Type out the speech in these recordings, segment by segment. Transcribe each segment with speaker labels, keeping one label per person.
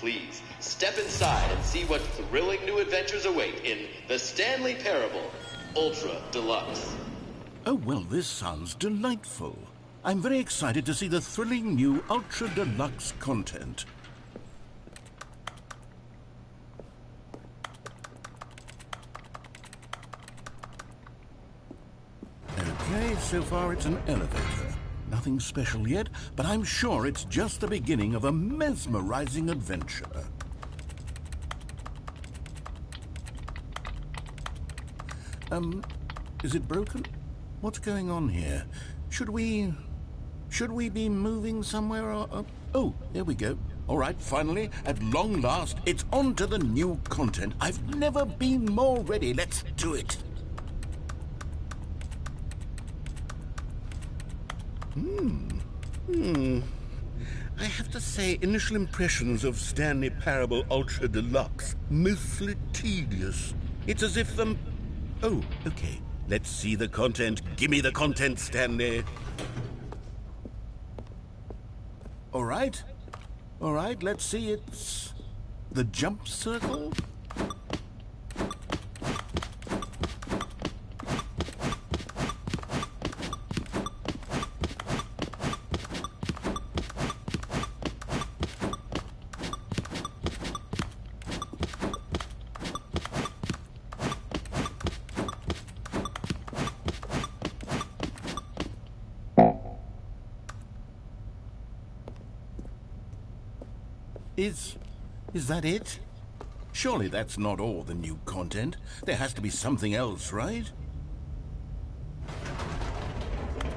Speaker 1: Please, step inside and see what thrilling new adventures await in the Stanley Parable Ultra Deluxe.
Speaker 2: Oh, well, this sounds delightful. I'm very excited to see the thrilling new Ultra Deluxe content. Okay, so far it's an elevator. Nothing special yet, but I'm sure it's just the beginning of a mesmerizing adventure. Is it broken? What's going on here? Should we be moving somewhere or... Oh, there we go. All right, finally, at long last, it's on to the new content. I've never been more ready. Let's do it. I have to say, initial impressions of Stanley Parable Ultra Deluxe, mostly tedious. It's as if the... Oh, okay. Let's see the content. Give me the content, Stanley. All right, let's see. It's the jump circle. Is that it? Surely that's not all the new content. There has to be something else, right?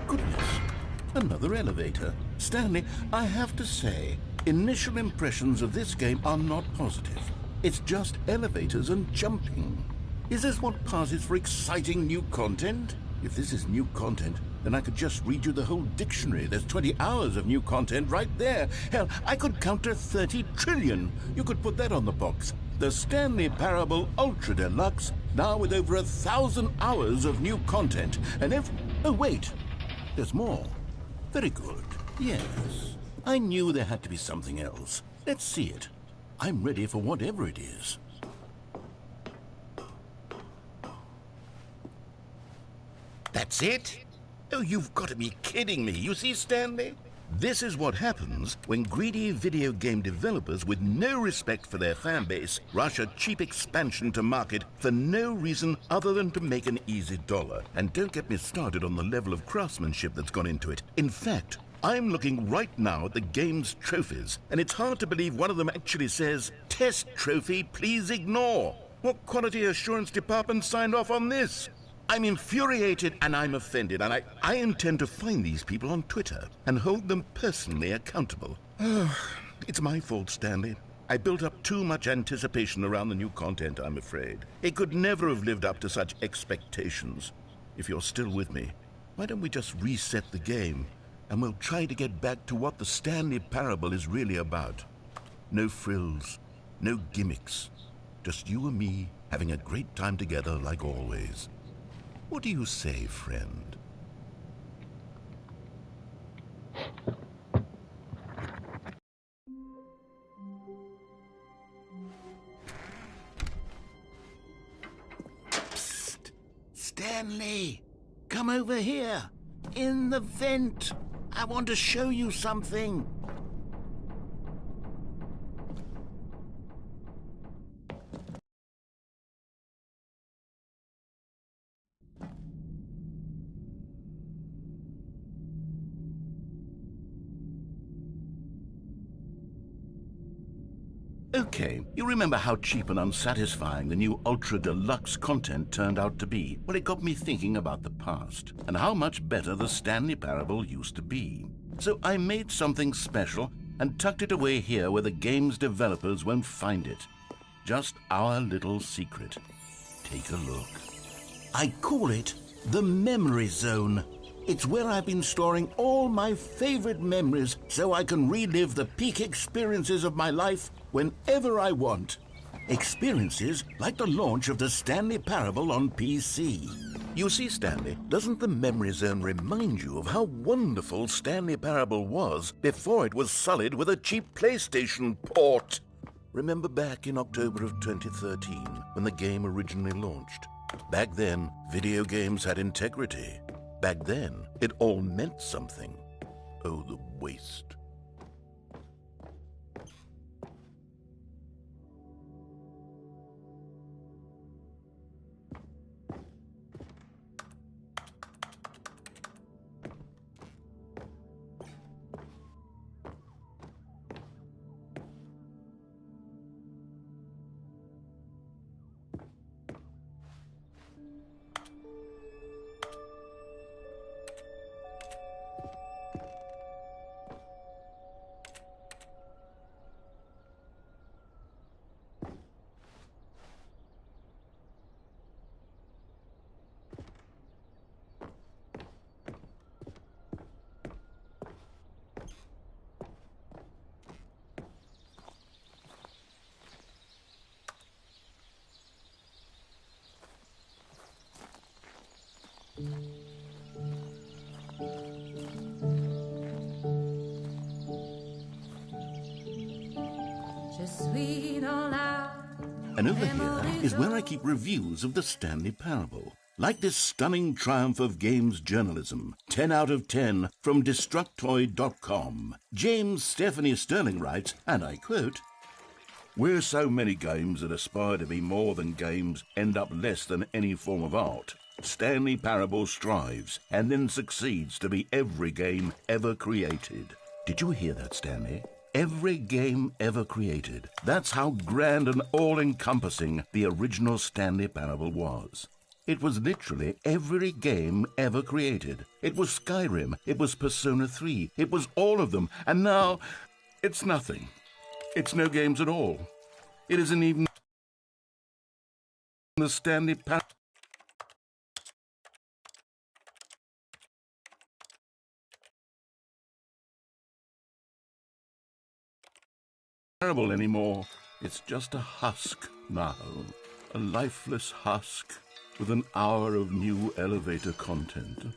Speaker 2: Goodness, another elevator. Stanley, I have to say, initial impressions of this game are not positive. It's just elevators and jumping. Is this what passes for exciting new content? If this is new content, then I could just read you the whole dictionary. There's 20 hours of new content right there. Hell, I could count to 30 trillion. You could put that on the box. The Stanley Parable Ultra Deluxe, now with over 1,000 hours of new content. And if... Oh, wait. There's more. Very good. Yes. I knew there had to be something else. Let's see it. I'm ready for whatever it is. That's it? Oh, you've got to be kidding me. You see, Stanley? This is what happens when greedy video game developers with no respect for their fan base rush a cheap expansion to market for no reason other than to make an easy dollar. And don't get me started on the level of craftsmanship that's gone into it. In fact, I'm looking right now at the game's trophies, and it's hard to believe one of them actually says, "Test trophy, please ignore." What quality assurance department signed off on this? I'm infuriated and I'm offended, and I intend to find these people on Twitter and hold them personally accountable. It's my fault, Stanley. I built up too much anticipation around the new content, I'm afraid. It could never have lived up to such expectations. If you're still with me, why don't we just reset the game, and we'll try to get back to what the Stanley Parable is really about. No frills, no gimmicks. Just you and me having a great time together like always. What do you say, friend? Psst! Stanley! Come over here! In the vent! I want to show you something! Okay, you remember how cheap and unsatisfying the new Ultra Deluxe content turned out to be? Well, it got me thinking about the past, and how much better the Stanley Parable used to be. So I made something special and tucked it away here where the game's developers won't find it. Just our little secret. Take a look. I call it the Memory Zone. It's where I've been storing all my favorite memories so I can relive the peak experiences of my life whenever I want. Experiences like the launch of the Stanley Parable on PC. You see, Stanley, doesn't the Memory Zone remind you of how wonderful Stanley Parable was before it was sullied with a cheap PlayStation port? Remember back in October of 2013, when the game originally launched? Back then, video games had integrity. Back then, it all meant something. Oh, the waste. And over here is where I keep reviews of the Stanley Parable. Like this stunning triumph of games journalism, 10 out of 10 from Destructoid.com. James Stephanie Sterling writes, and I quote, "Where so many games that aspire to be more than games end up less than any form of art, Stanley Parable strives and then succeeds to be every game ever created." Did you hear that, Stanley? Every game ever created. That's how grand and all-encompassing the original Stanley Parable was. It was literally every game ever created. It was Skyrim, it was Persona 3, it was all of them, and now it's nothing. It's no games at all. It isn't even the Stanley Parable anymore. It's just a husk now. A lifeless husk with an hour of new elevator content.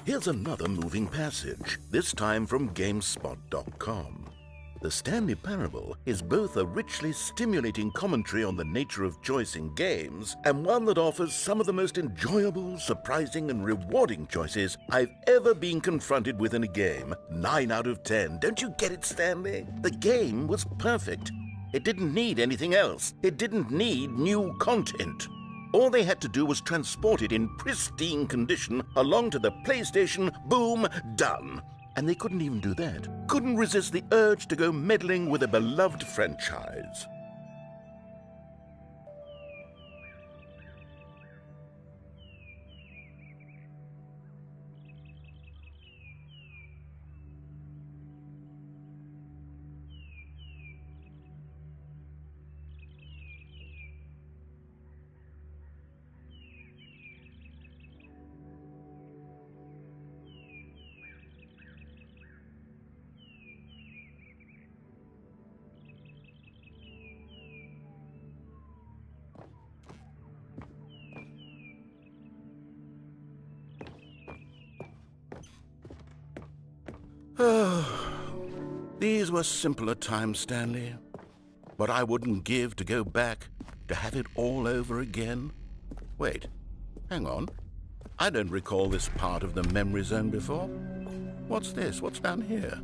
Speaker 2: Here's another moving passage, this time from GameSpot.com. The Stanley Parable is both a richly stimulating commentary on the nature of choice in games and one that offers some of the most enjoyable, surprising, and rewarding choices I've ever been confronted with in a game. 9 out of 10. Don't you get it, Stanley? The game was perfect. It didn't need anything else. It didn't need new content. All they had to do was transport it in pristine condition along to the PlayStation. Boom, done. And they couldn't even do that. Couldn't resist the urge to go meddling with a beloved franchise. These were simpler times, Stanley. What I wouldn't give to go back, to have it all over again. Wait, hang on. I don't recall this part of the memory zone before. What's this? What's down here?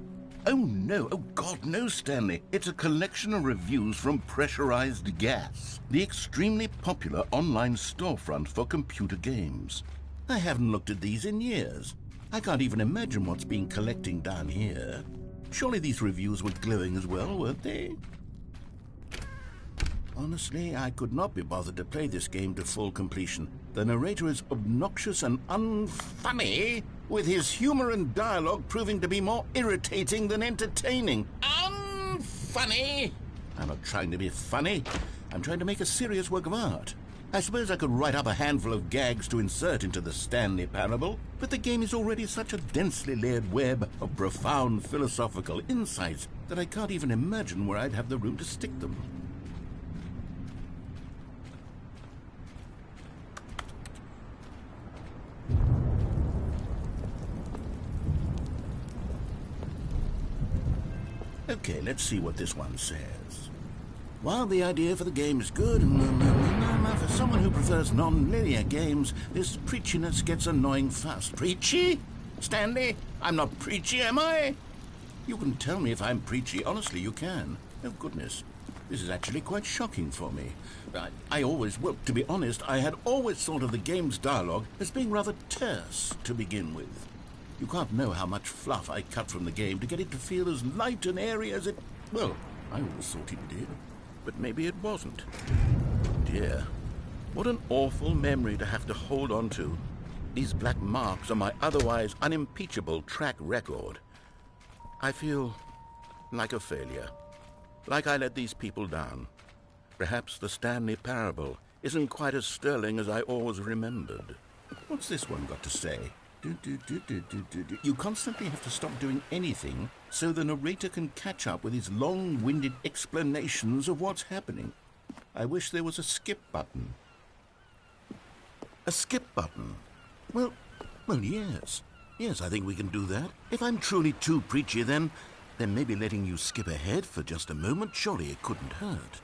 Speaker 2: Oh no, oh God, no, Stanley. It's a collection of reviews from Pressurized Gas, the extremely popular online storefront for computer games. I haven't looked at these in years. I can't even imagine what's been collecting down here. Surely these reviews were glowing as well, weren't they? Honestly, I could not be bothered to play this game to full completion. The narrator is obnoxious and unfunny, with his humor and dialogue proving to be more irritating than entertaining. Unfunny? I'm not trying to be funny. I'm trying to make a serious work of art. I suppose I could write up a handful of gags to insert into the Stanley Parable, but the game is already such a densely layered web of profound philosophical insights that I can't even imagine where I'd have the room to stick them. Okay, let's see what this one says. While the idea for the game is good, for someone who prefers non-linear games, this preachiness gets annoying fast. Preachy? Stanley, I'm not preachy, am I? You can tell me if I'm preachy. Honestly, you can. Oh, goodness. This is actually quite shocking for me. Well, to be honest, I had always thought of the game's dialogue as being rather terse to begin with. You can't know how much fluff I cut from the game to get it to feel as light and airy as it... Well, I always thought it did. But maybe it wasn't. Dear, what an awful memory to have to hold on to. These black marks on my otherwise unimpeachable track record. I feel like a failure. Like I let these people down. Perhaps the Stanley Parable isn't quite as sterling as I always remembered. What's this one got to say? You constantly have to stop doing anything so the narrator can catch up with his long-winded explanations of what's happening. I wish there was a skip button. A skip button? Well, yes. Yes, I think we can do that. If I'm truly too preachy, then maybe letting you skip ahead for just a moment, surely it couldn't hurt.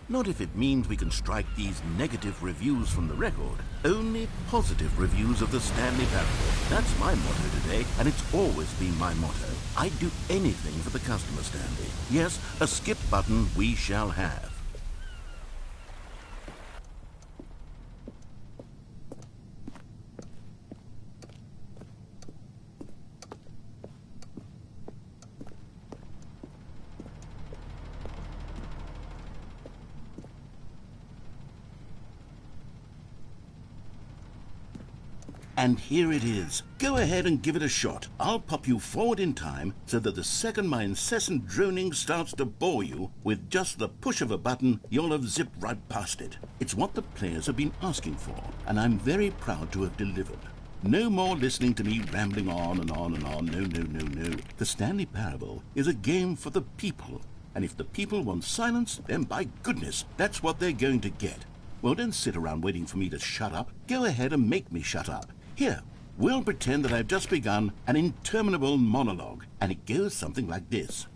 Speaker 2: Not if it means we can strike these negative reviews from the record. Only positive reviews of the Stanley Parable. That's my motto today, and it's always been my motto. I'd do anything for the customer, Stanley. Yes, a skip button we shall have. And here it is. Go ahead and give it a shot. I'll pop you forward in time so that the second my incessant droning starts to bore you, with just the push of a button, you'll have zipped right past it. It's what the players have been asking for, and I'm very proud to have delivered. No more listening to me rambling on and on and on. No. The Stanley Parable is a game for the people. And if the people want silence, then by goodness, that's what they're going to get. Well, don't sit around waiting for me to shut up. Go ahead and make me shut up. Here, we'll pretend that I've just begun an interminable monologue, and it goes something like this.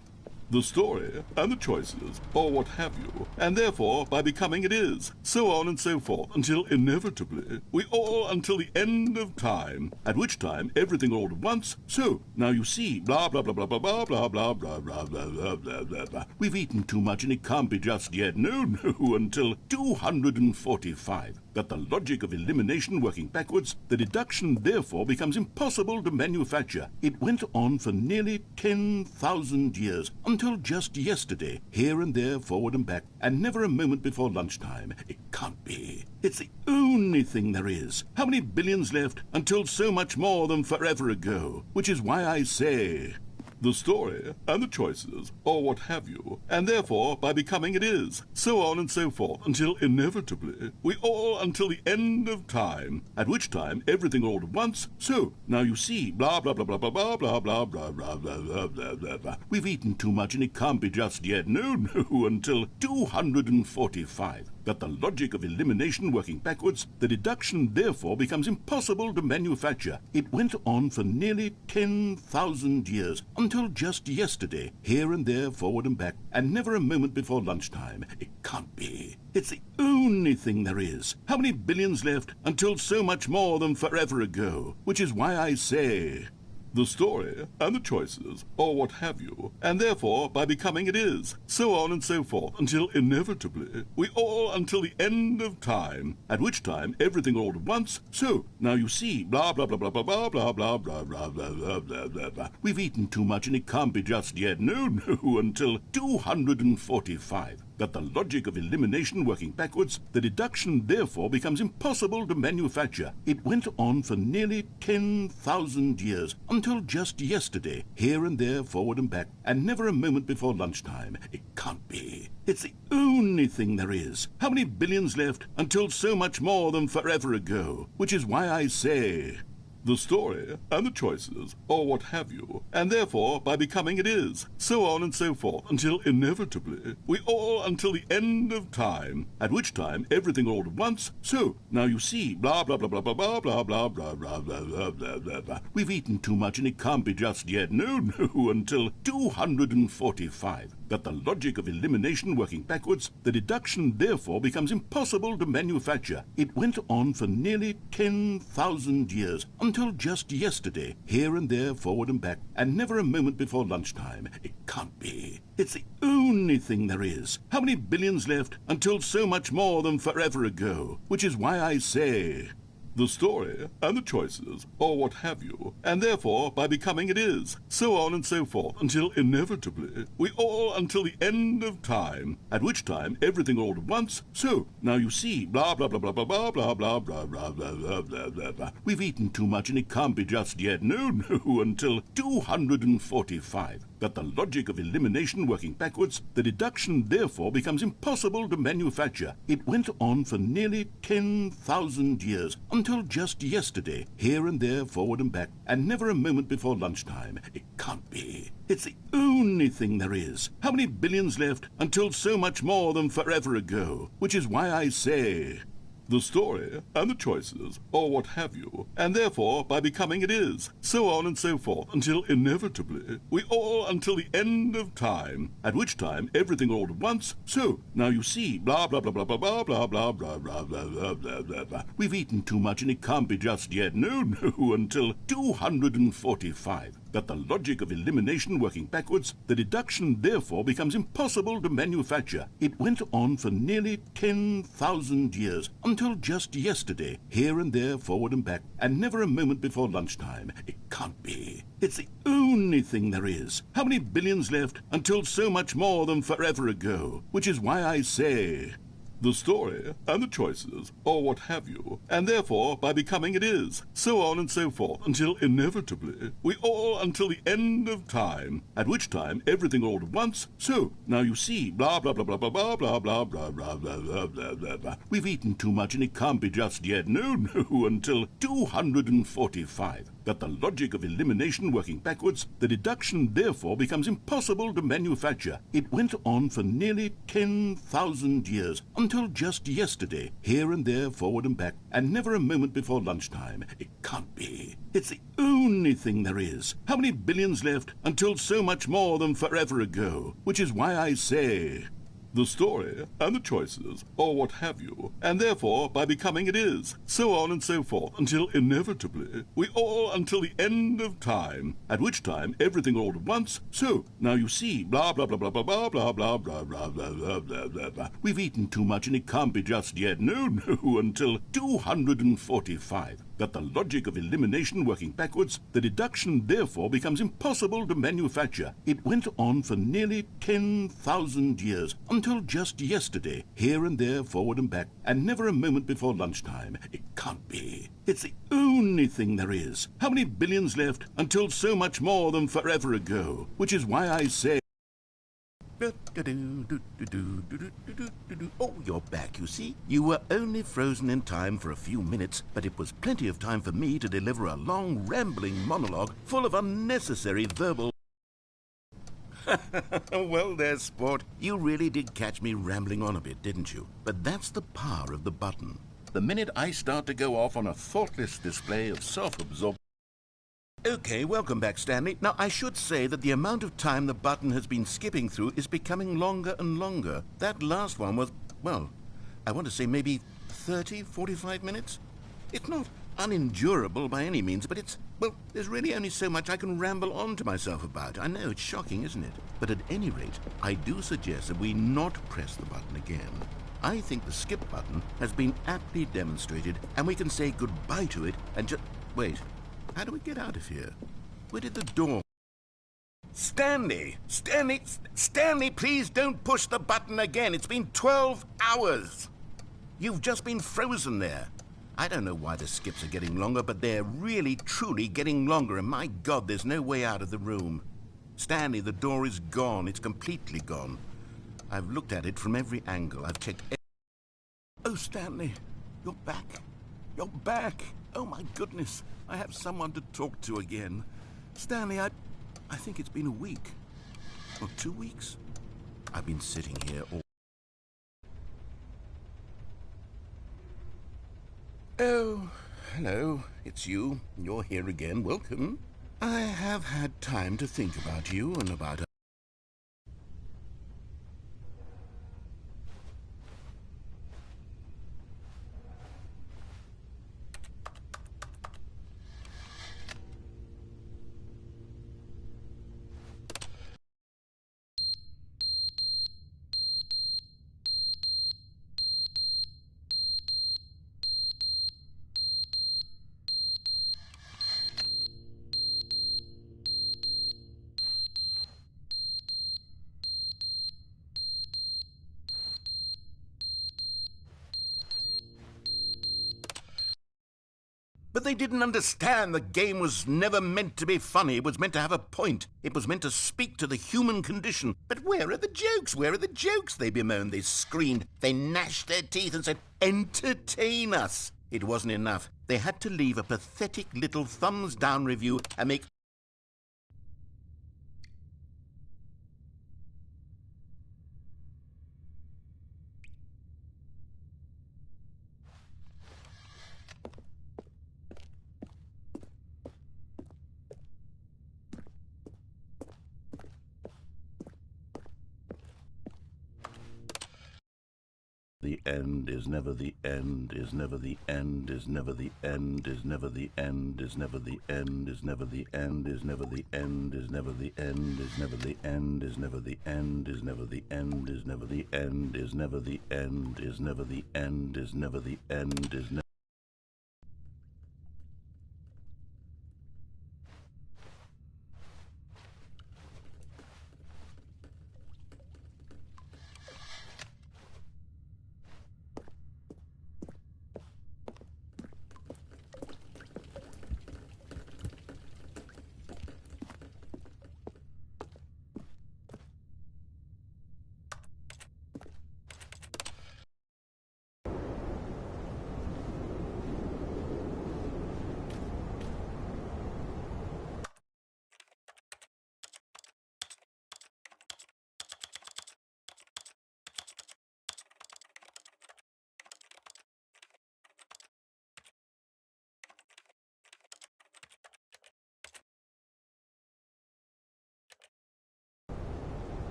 Speaker 2: The story, and the choices, or what have you, and therefore, by becoming it is, so on and so forth, until inevitably, we all until the end of time, at which time everything all at once, so, now you see, blah, blah, blah, blah, blah, blah, blah, blah, blah, blah, blah, blah, blah, blah, blah. We've eaten too much and it can't be just yet, no, until 245. That the logic of elimination working backwards, the deduction therefore becomes impossible to manufacture. It went on for nearly 10,000 years, until just yesterday, here and there, forward and back, and never a moment before lunchtime. It can't be. It's the only thing there is. How many billions left until so much more than forever ago? Which is why I say... the story, and the choices, or what have you, and therefore, by becoming it is, so on and so forth, until inevitably, we all until the end of time, at which time everything all at once, so, now you see, blah, blah, blah, blah, blah, blah, blah, blah, blah, blah, blah, blah, blah, blah, blah. We've eaten too much and it can't be just yet, no, until 245. That the logic of elimination working backwards, the deduction therefore becomes impossible to manufacture. It went on for nearly 10,000 years, until just yesterday, here and there, forward and back, and never a moment before lunchtime. It can't be. It's the only thing there is. How many billions left until so much more than forever ago? Which is why I say... the story, and the choices, or what have you, and therefore, by becoming it is, so on and so forth, until inevitably, we all until the end of time, at which time everything all at once, so, now you see, blah, blah, blah, blah, blah, blah, blah, blah, blah, blah, blah, blah, blah, blah, blah. We've eaten too much and it can't be just yet, no, until 245. that the logic of elimination working backwards, the deduction therefore becomes impossible to manufacture. It went on for nearly 10,000 years, until just yesterday, here and there, forward and back, and never a moment before lunchtime. It can't be. It's the only thing there is. How many billions left until so much more than forever ago? Which is why I say, the story and the choices, or what have you, and therefore by becoming it is, so on and so forth, until inevitably we all until the end of time, at which time everything all at once. So now you see, blah blah blah blah blah blah blah blah blah blah blah blah blah blah blah. We've eaten too much and it can't be just yet. No, until 245. That the logic of elimination working backwards, the deduction therefore becomes impossible to manufacture. It went on for nearly 10,000 years, until just yesterday, here and there, forward and back, and never a moment before lunchtime. It can't be. It's the only thing there is. How many billions left until so much more than forever ago? Which is why I say, the story and the choices, or what have you, and therefore by becoming it is, so on and so forth, until inevitably we all until the end of time, at which time everything all at once. So now you see, blah blah blah blah blah blah blah blah blah blah blah blah blah blah blah. We've eaten too much and it can't be just yet. No, until 245. That the logic of elimination working backwards, the deduction therefore becomes impossible to manufacture. It went on for nearly 10,000 years, until just yesterday, here and there, forward and back, and never a moment before lunchtime. It can't be. It's the only thing there is. How many billions left until so much more than forever ago? Which is why I say, the story and the choices, or what have you, and therefore by becoming it is, so on and so forth, until inevitably we all until the end of time, at which time everything all at once. So now you see, blah blah blah blah blah blah blah blah blah blah blah blah blah blah. We've eaten too much and it can't be just yet. No, until 245. That the logic of elimination working backwards, the deduction therefore becomes impossible to manufacture. It went on for nearly 10,000 years, until just yesterday, here and there, forward and back, and never a moment before lunchtime. It can't be. It's the only thing there is. How many billions left until so much more than forever ago? Which is why I say, the story and the choices, or what have you, and therefore by becoming it is, so on and so forth, until inevitably we all until the end of time, at which time everything all at once. So now you see, blah blah blah blah blah blah blah blah blah blah blah blah blah blah. We've eaten too much and it can't be just yet. No, until 245. That the logic of elimination working backwards, the deduction therefore becomes impossible to manufacture. It went on for nearly 10,000 years, until just yesterday, here and there, forward and back, and never a moment before lunchtime. It can't be. It's the only thing there is. How many billions left until so much more than forever ago? Which is why I say, the story and the choices, or what have you, and therefore by becoming it is, so on and so forth, until inevitably we all until the end of time, at which time everything all at once. So now you see, blah blah blah blah blah blah blah blah blah blah blah blah blah blah. We've eaten too much and it can't be just yet. No, until 245. That the logic of elimination working backwards, the deduction therefore becomes impossible to manufacture. It went on for nearly 10,000 years, until just yesterday, here and there, forward and back, and never a moment before lunchtime. It can't be. It's the only thing there is. How many billions left until so much more than forever ago? Which is why I say, oh, you're back, you see. You were only frozen in time for a few minutes, but it was plenty of time for me to deliver a long, rambling monologue full of unnecessary verbal... Well, there's sport. You really did catch me rambling on a bit, didn't you? But that's the power of the button. The minute I start to go off on a thoughtless display of self-absorption... Okay, welcome back, Stanley. Now, I should say that the amount of time the button has been skipping through is becoming longer and longer. That last one was, well, I want to say maybe 30, 45 minutes? It's not unendurable by any means, but it's, well, there's really only so much I can ramble on to myself about. I know, it's shocking, isn't it? But at any rate, I do suggest that we not press the button again. I think the skip button has been aptly demonstrated, and we can say goodbye to it and just... Wait. How do we get out of here? Where did the door... Stanley! Stanley, please don't push the button again. It's been 12 hours. You've just been frozen there. I don't know why the skips are getting longer, but they're really, truly getting longer, and my God, there's no way out of the room. Stanley, the door is gone. It's completely gone. I've looked at it from every angle. I've checked Oh, Stanley, you're back. You're back. Oh, my goodness. I have someone to talk to again. Stanley, I think it's been a week. Or 2 weeks. I've been sitting here all... Oh, hello. It's you. You're here again. Welcome. I have had time to think about you and about... But they didn't understand the game was never meant to be funny. It was meant to have a point. It was meant to speak to the human condition. But where are the jokes? Where are the jokes? They bemoaned, they screamed, they gnashed their teeth and said, entertain us. It wasn't enough. They had to leave a pathetic little thumbs-down review and make... The end is never the end, is never the end, is never the end, is never the end, is never the end, is never the end, is never the end, is never the end, is never the end, is never the end, is never the end, is never the end, is never the end, is never the end, is never the end, is never...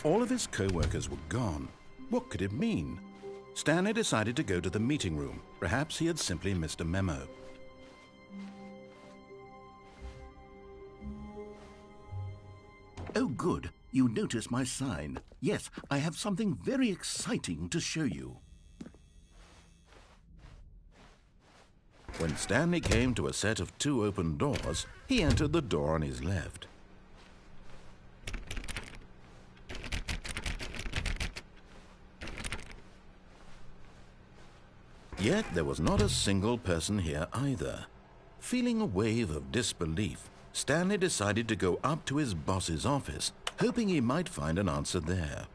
Speaker 2: All of his co-workers were gone. What could it mean? Stanley decided to go to the meeting room. Perhaps he had simply missed a memo. Oh, good. You notice my sign. Yes, I have something very exciting to show you. When Stanley came to a set of 2 open doors, he entered the door on his left. Yet there was not a single person here either. Feeling a wave of disbelief, Stanley decided to go up to his boss's office, hoping he might find an answer there.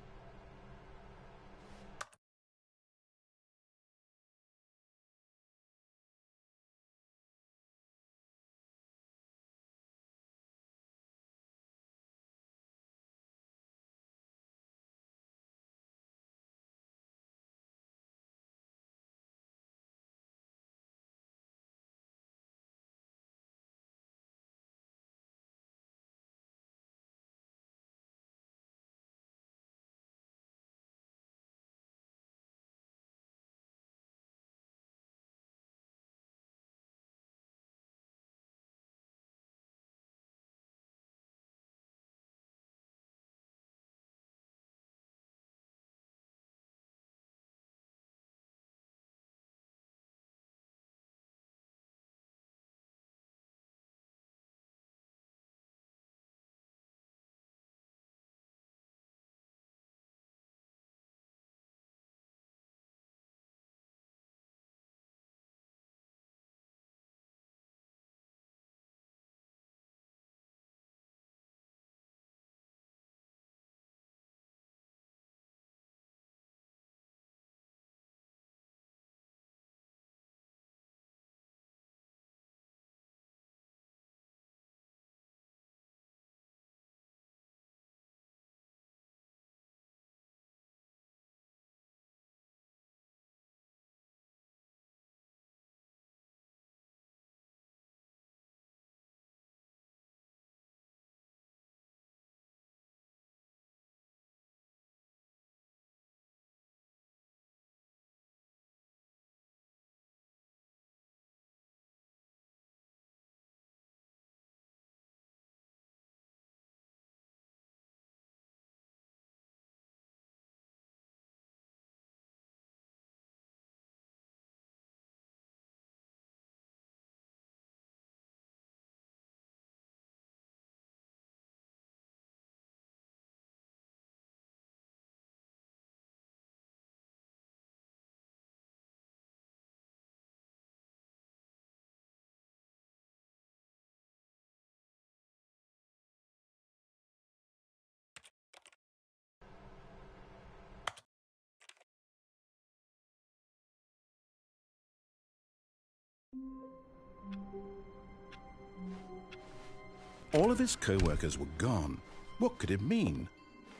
Speaker 2: All of his co-workers were gone. What could it mean?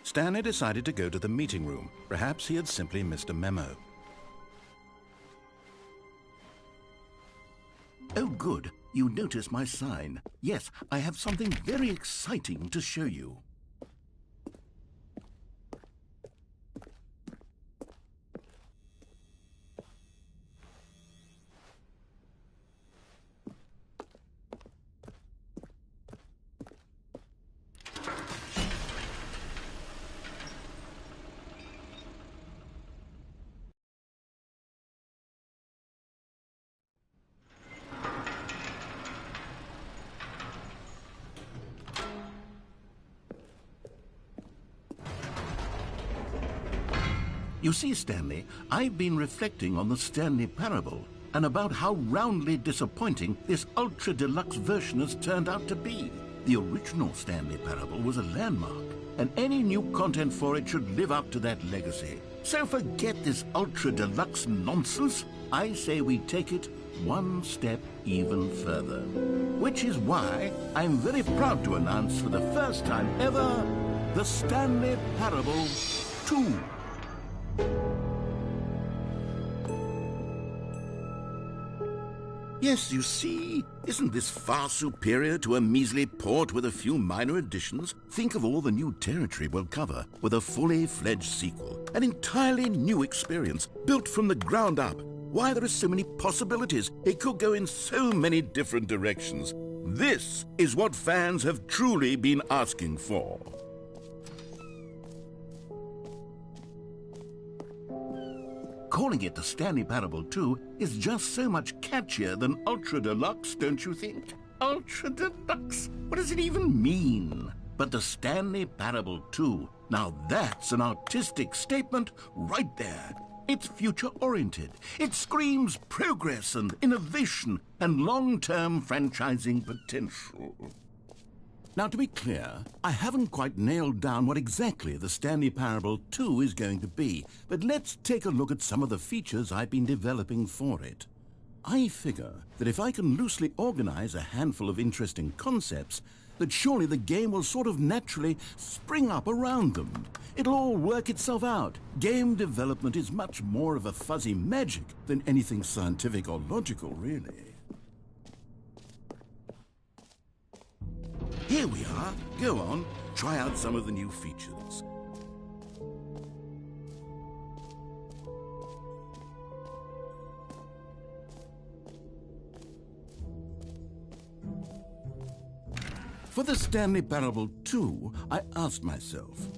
Speaker 2: Stanley decided to go to the meeting room. Perhaps he had simply missed a memo. Oh, good. You notice my sign. Yes, I have something very exciting to show you. You see, Stanley, I've been reflecting on the Stanley Parable and about how roundly disappointing this ultra-deluxe version has turned out to be. The original Stanley Parable was a landmark, and any new content for it should live up to that legacy. So forget this ultra-deluxe nonsense. I say we take it one step even further. Which is why I'm very proud to announce for the first time ever, the Stanley Parable 2. Yes, you see, isn't this far superior to a measly port with a few minor additions? Think of all the new territory we'll cover with a fully fledged sequel. An entirely new experience, built from the ground up. Why, there are so many possibilities. It could go in so many different directions. This is what fans have truly been asking for. Calling it the Stanley Parable 2 is just so much catchier than Ultra Deluxe, don't you think? Ultra Deluxe? What does it even mean? But the Stanley Parable 2, now that's an artistic statement right there. It's future-oriented. It screams progress and innovation and long-term franchising potential. Now, to be clear, I haven't quite nailed down what exactly the Stanley Parable 2 is going to be, but let's take a look at some of the features I've been developing for it. I figure that if I can loosely organize a handful of interesting concepts, that surely the game will sort of naturally spring up around them. It'll all work itself out. Game development is much more of a fuzzy magic than anything scientific or logical, really. Here we are. Go on, try out some of the new features. For the Stanley Parable 2, I asked myself,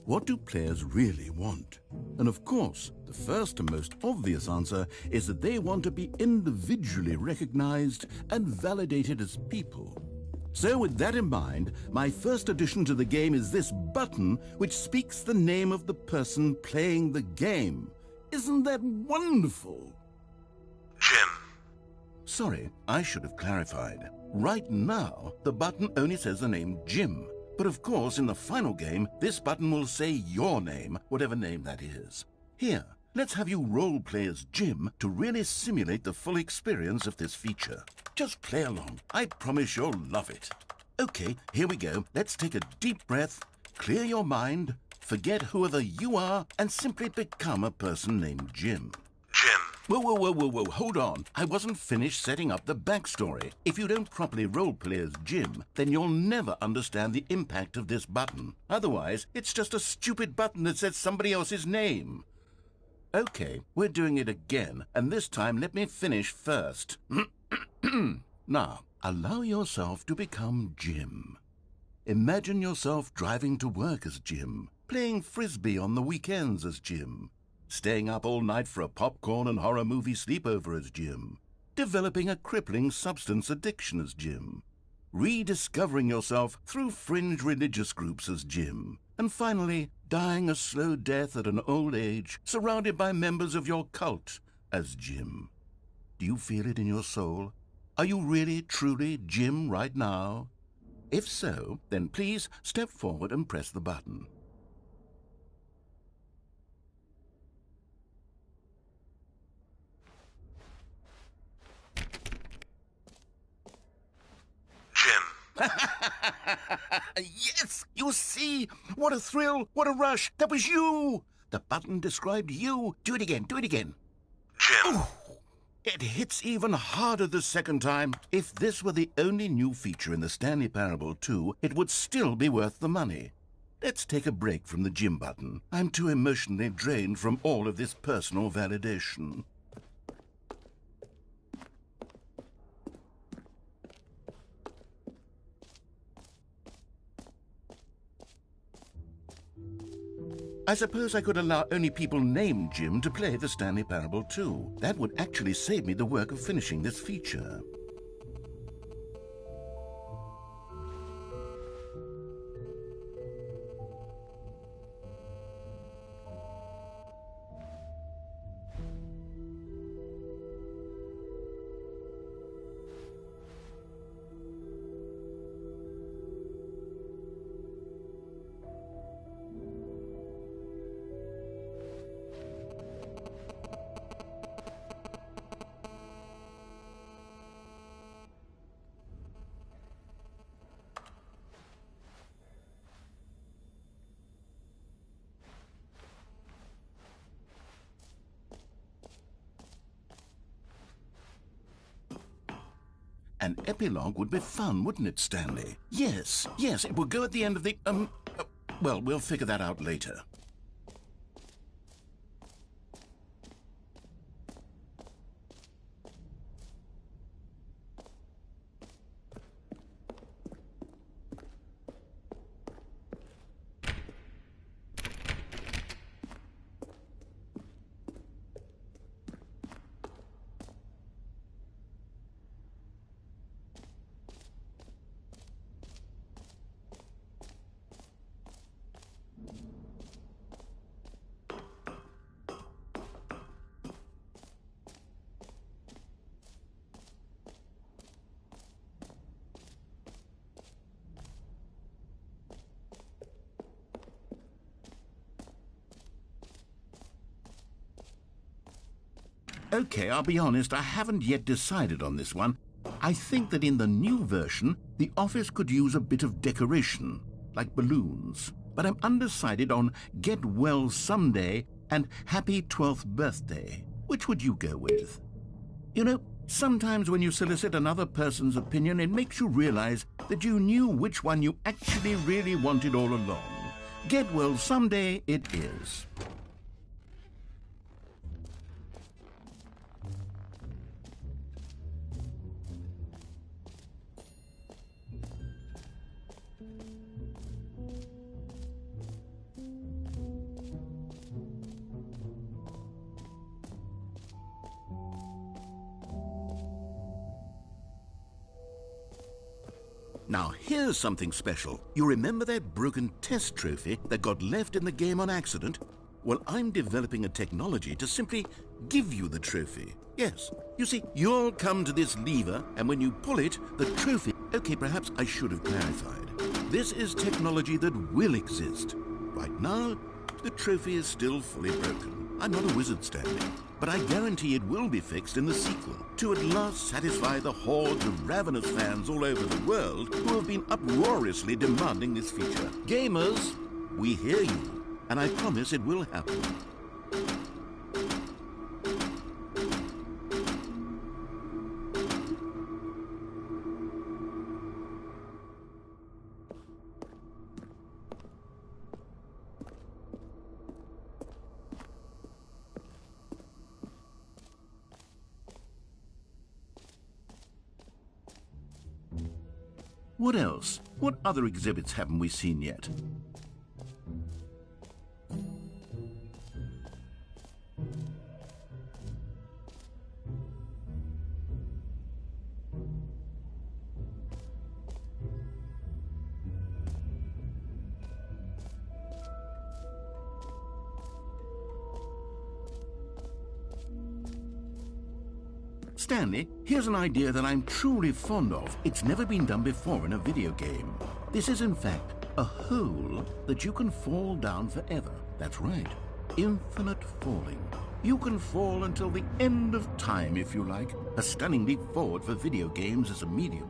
Speaker 2: what do players really want? And of course, the first and most obvious answer is that they want to be individually recognized and validated as people. So with that in mind, my first addition to the game is this button which speaks the name of the person playing the game. Isn't that wonderful?
Speaker 3: Jim.
Speaker 2: Sorry, I should have clarified. Right now, the button only says the name Jim. But of course, in the final game, this button will say your name, whatever name that is. Here, let's have you role-play as Jim to really simulate the full experience of this feature. Just play along. I promise you'll love it. Okay, here we go. Let's take a deep breath, clear your mind, forget whoever you are, and simply become a person named Jim.
Speaker 3: Jim.
Speaker 2: Whoa, hold on. I wasn't finished setting up the backstory. If you don't properly roleplay as Jim, then you'll never understand the impact of this button. Otherwise, it's just a stupid button that says somebody else's name. Okay, we're doing it again, and this time let me finish first. Now, allow yourself to become Jim. Imagine yourself driving to work as Jim, playing frisbee on the weekends as Jim, staying up all night for a popcorn and horror movie sleepover as Jim, developing a crippling substance addiction as Jim, rediscovering yourself through fringe religious groups as Jim, and finally, dying a slow death at an old age, surrounded by members of your cult as Jim. Do you feel it in your soul? Are you really, truly Jim right now? If so, then please step forward and press the button.
Speaker 3: Jim.
Speaker 2: Yes, you see? What a thrill, what a rush. That was you. The button described you. Do it again, do it again.
Speaker 3: Jim.
Speaker 2: Ooh, it hits even harder the second time. If this were the only new feature in the Stanley Parable 2, it would still be worth the money. Let's take a break from the Jim button. I'm too emotionally drained from all of this personal validation. I suppose I could allow only people named Jim to play the Stanley Parable 2. That would actually save me the work of finishing this feature. An epilogue would be fun, wouldn't it, Stanley? Yes, it would go at the end of the, well, we'll figure that out later. Okay, I'll be honest, I haven't yet decided on this one. I think that in the new version, the office could use a bit of decoration, like balloons. But I'm undecided on Get Well Someday and Happy 12th Birthday. Which would you go with? You know, sometimes when you solicit another person's opinion, it makes you realize that you knew which one you actually really wanted all along. Get Well Someday it is. Now, here's something special. You remember that broken test trophy that got left in the game on accident? Well, I'm developing a technology to simply give you the trophy. Yes. You see, you'll come to this lever, and when you pull it, the trophy... Okay, perhaps I should have clarified. This is technology that will exist. Right now, the trophy is still fully broken. I'm not a wizard, Stanley, but I guarantee it will be fixed in the sequel to at last satisfy the hordes of ravenous fans all over the world who have been uproariously demanding this feature. Gamers, we hear you, and I promise it will happen. What else? What other exhibits haven't we seen yet? Stanley, here's an idea that I'm truly fond of. It's never been done before in a video game. This is, in fact, a hole that you can fall down forever. That's right. Infinite falling. You can fall until the end of time, if you like. A stunning leap forward for video games as a medium.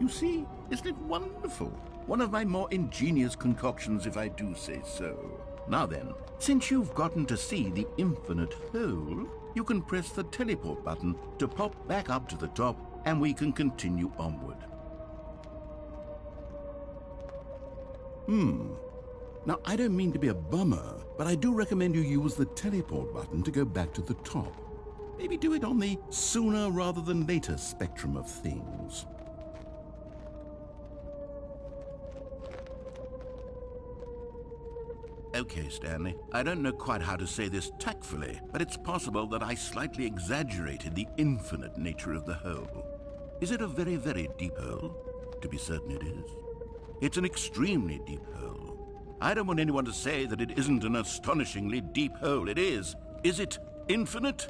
Speaker 2: You see, isn't it wonderful? One of my more ingenious concoctions, if I do say so. Now then, since you've gotten to see the infinite hole, you can press the teleport button to pop back up to the top, and we can continue onward. Now, I don't mean to be a bummer, but I do recommend you use the teleport button to go back to the top. Maybe do it on the sooner rather than later spectrum of things. Okay, Stanley, I don't know quite how to say this tactfully, but it's possible that I slightly exaggerated the infinite nature of the hole. Is it a very, very deep hole? To be certain it is. It's an extremely deep hole. I don't want anyone to say that it isn't an astonishingly deep hole. It is. Is it infinite?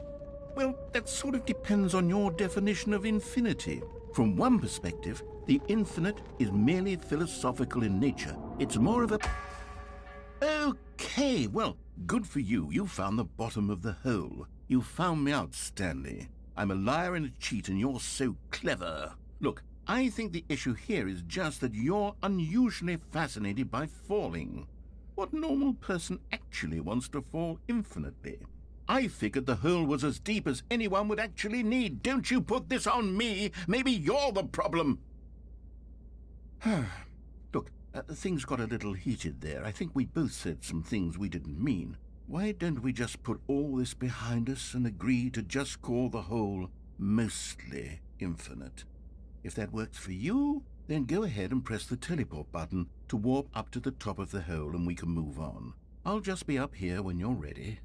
Speaker 2: Well, that sort of depends on your definition of infinity. From one perspective, the infinite is merely philosophical in nature. It's more of a... Okay, well, good for you. You found the bottom of the hole. You found me out, Stanley. I'm a liar and a cheat, and you're so clever. Look, I think the issue here is just that you're unusually fascinated by falling. What normal person actually wants to fall infinitely? I figured the hole was as deep as anyone would actually need. Don't you put this on me. Maybe you're the problem. Look, things got a little heated there. I think we both said some things we didn't mean. Why don't we just put all this behind us and agree to just call the hole mostly infinite? If that works for you, then go ahead and press the teleport button to warp up to the top of the hole and we can move on. I'll just be up here when you're ready.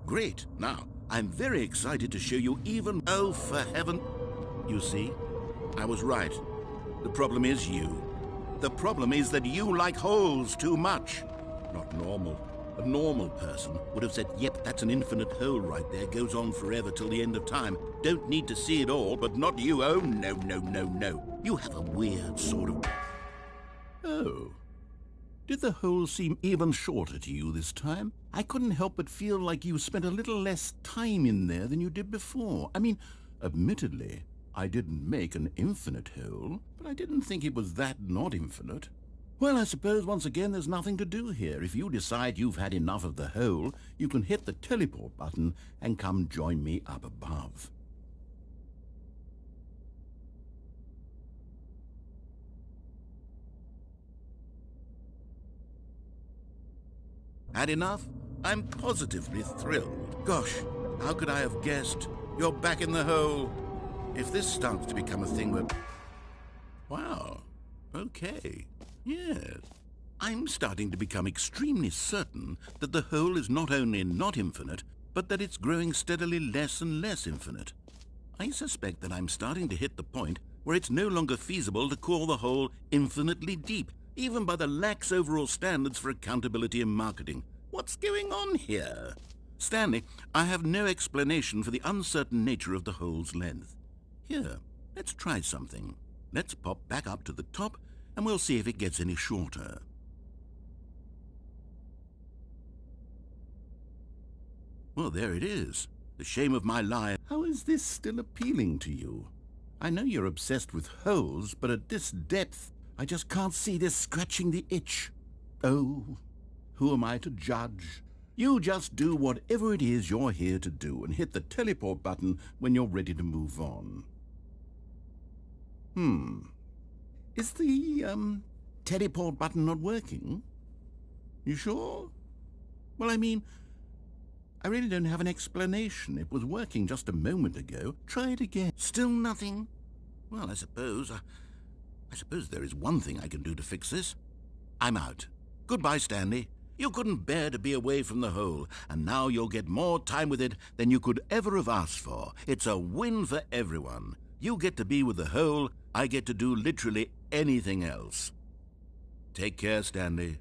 Speaker 2: Great. Now, I'm very excited to show you even... Oh, for heaven... You see? I was right. The problem is you. The problem is that you like holes too much. Not normal. A normal person would have said, yep, that's an infinite hole right there. Goes on forever till the end of time. Don't need to see it all, but not you. Oh, no, no, no, no. You have a weird sort of... Oh. Did the hole seem even shorter to you this time? I couldn't help but feel like you spent a little less time in there than you did before. I mean, admittedly, I didn't make an infinite hole, but I didn't think it was that not infinite. Well, I suppose once again there's nothing to do here. If you decide you've had enough of the hole, you can hit the teleport button and come join me up above. Had enough? I'm positively thrilled. Gosh, how could I have guessed? You're back in the hole. If this starts to become a thing where... Wow. Okay. Yes. I'm starting to become extremely certain that the hole is not only not infinite, but that it's growing steadily less and less infinite. I suspect that I'm starting to hit the point where it's no longer feasible to call the hole infinitely deep, even by the lax overall standards for accountability and marketing. What's going on here? Stanley, I have no explanation for the uncertain nature of the hole's length. Here, let's try something. Let's pop back up to the top, and we'll see if it gets any shorter. Well, there it is. The shame of my life. How is this still appealing to you? I know you're obsessed with holes, but at this depth, I just can't see this scratching the itch. Oh, who am I to judge? You just do whatever it is you're here to do and hit the teleport button when you're ready to move on. Is the, teleport button not working? You sure? Well, I mean, I really don't have an explanation. It was working just a moment ago. Try it again. Still nothing? Well, I suppose there is one thing I can do to fix this. I'm out. Goodbye, Stanley. You couldn't bear to be away from the hole, and now you'll get more time with it than you could ever have asked for. It's a win for everyone. You get to be with the hole, I get to do literally anything else. Take care, Stanley.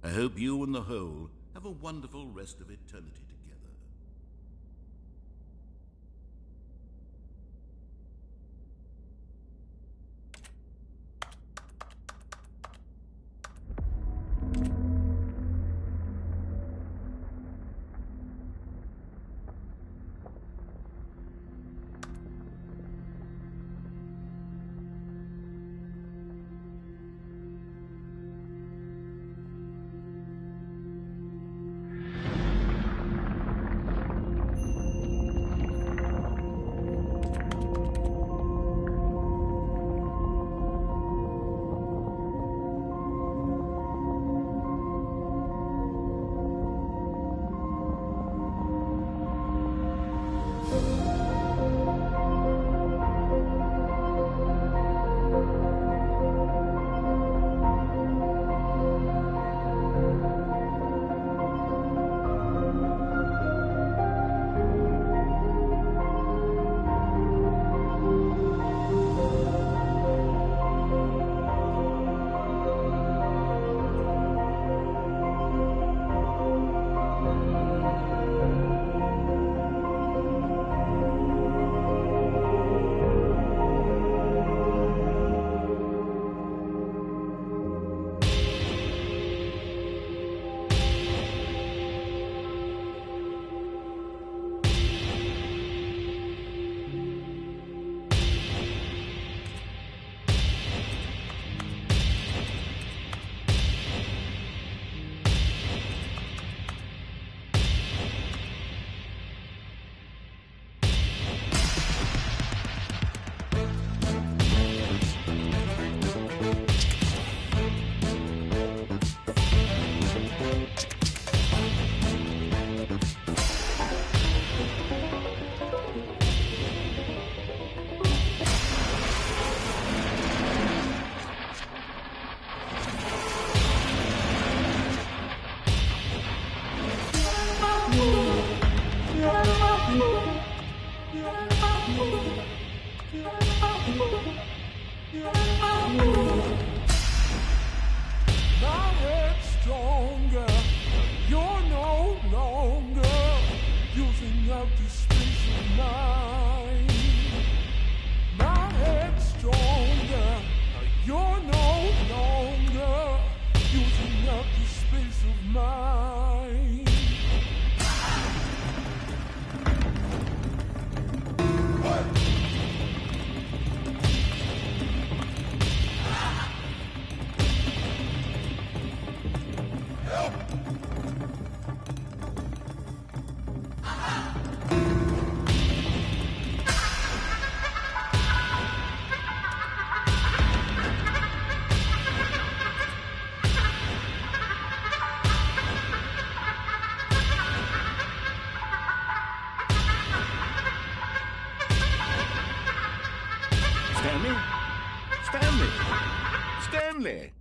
Speaker 2: I hope you and the hole have a wonderful rest of eternity together.
Speaker 4: mind. My head's stronger. You're no longer using up the space of mine.
Speaker 2: Stanley? Stanley? Stanley!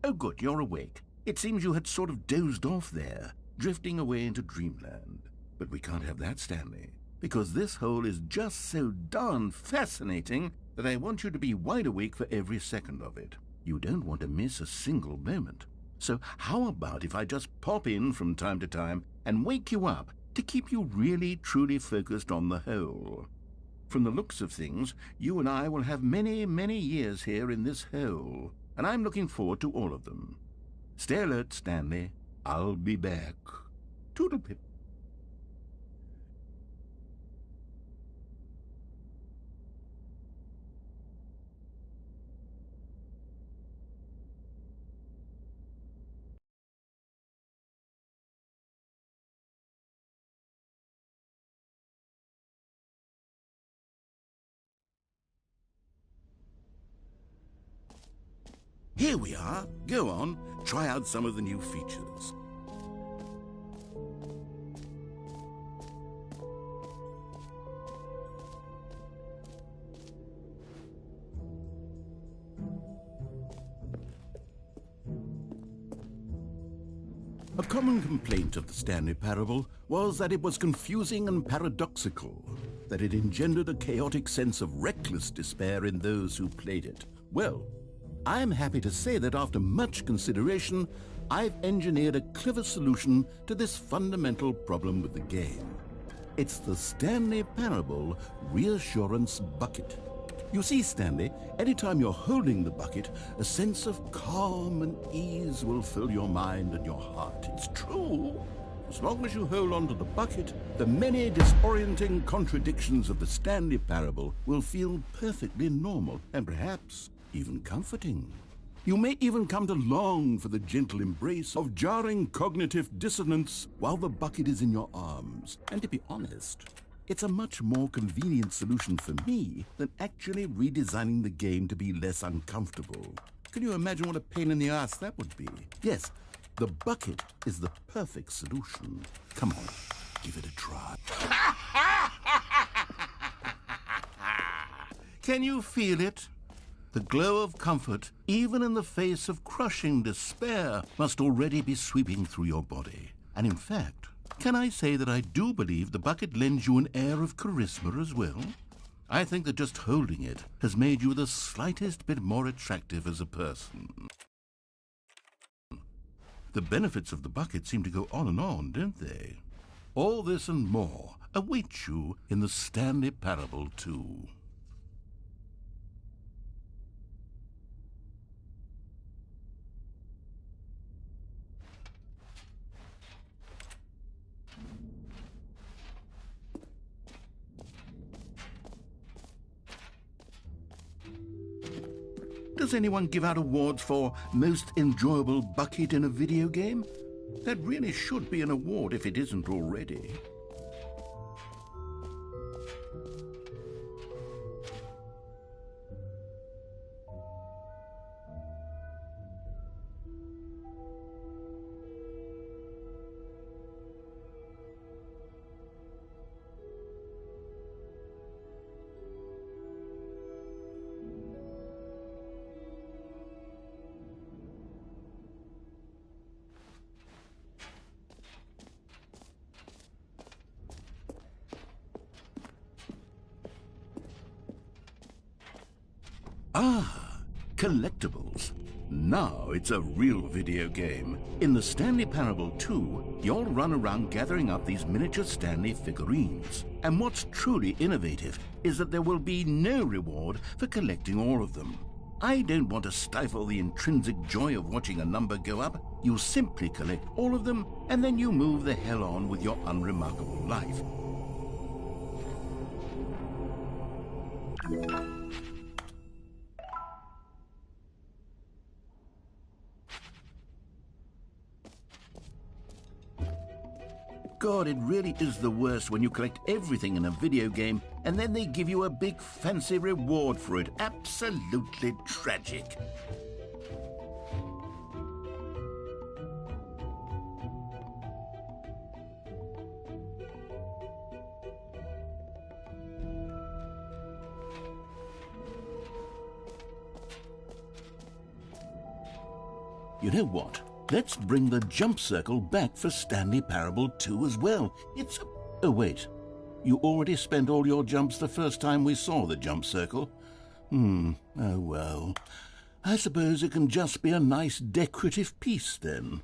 Speaker 2: Oh, good, you're awake. It seems you had sort of dozed off there, drifting away into dreamland. But we can't have that, Stanley, because this hole is just so darn fascinating that I want you to be wide awake for every second of it. You don't want to miss a single moment. So how about if I just pop in from time to time and wake you up to keep you really, truly focused on the hole? From the looks of things, you and I will have many, many years here in this hole, and I'm looking forward to all of them. Stay alert, Stanley. I'll be back. Toodle-pip. Here we are. Go on, try out some of the new features. A common complaint of the Stanley Parable was that it was confusing and paradoxical, that it engendered a chaotic sense of reckless despair in those who played it. Well, I'm happy to say that after much consideration, I've engineered a clever solution to this fundamental problem with the game. It's the Stanley Parable Reassurance Bucket. You see, Stanley, anytime you're holding the bucket, a sense of calm and ease will fill your mind and your heart. It's true. As long as you hold on to the bucket, the many disorienting contradictions of the Stanley Parable will feel perfectly normal and perhaps even comforting. You may even come to long for the gentle embrace of jarring cognitive dissonance while the bucket is in your arms. And to be honest, it's a much more convenient solution for me than actually redesigning the game to be less uncomfortable. Can you imagine what a pain in the ass that would be? Yes, the bucket is the perfect solution. Come on, give it a try. Can you feel it? The glow of comfort, even in the face of crushing despair, must already be sweeping through your body. And in fact, can I say that I do believe the bucket lends you an air of charisma as well? I think that just holding it has made you the slightest bit more attractive as a person. The benefits of the bucket seem to go on and on, don't they? All this and more await you in the Stanley Parable 2. Does anyone give out awards for most enjoyable bucket in a video game? That really should be an award if it isn't already. Ah, collectibles. Now it's a real video game. In the Stanley Parable 2, you'll run around gathering up these miniature Stanley figurines. And what's truly innovative is that there will be no reward for collecting all of them. I don't want to stifle the intrinsic joy of watching a number go up. You simply collect all of them, and then you move the hell on with your unremarkable life. God, it really is the worst when you collect everything in a video game and then they give you a big fancy reward for it. Absolutely tragic. You know what? Let's bring the jump circle back for Stanley Parable 2 as well. Oh, wait. You already spent all your jumps the first time we saw the jump circle? Oh, well. I suppose it can just be a nice decorative piece, then.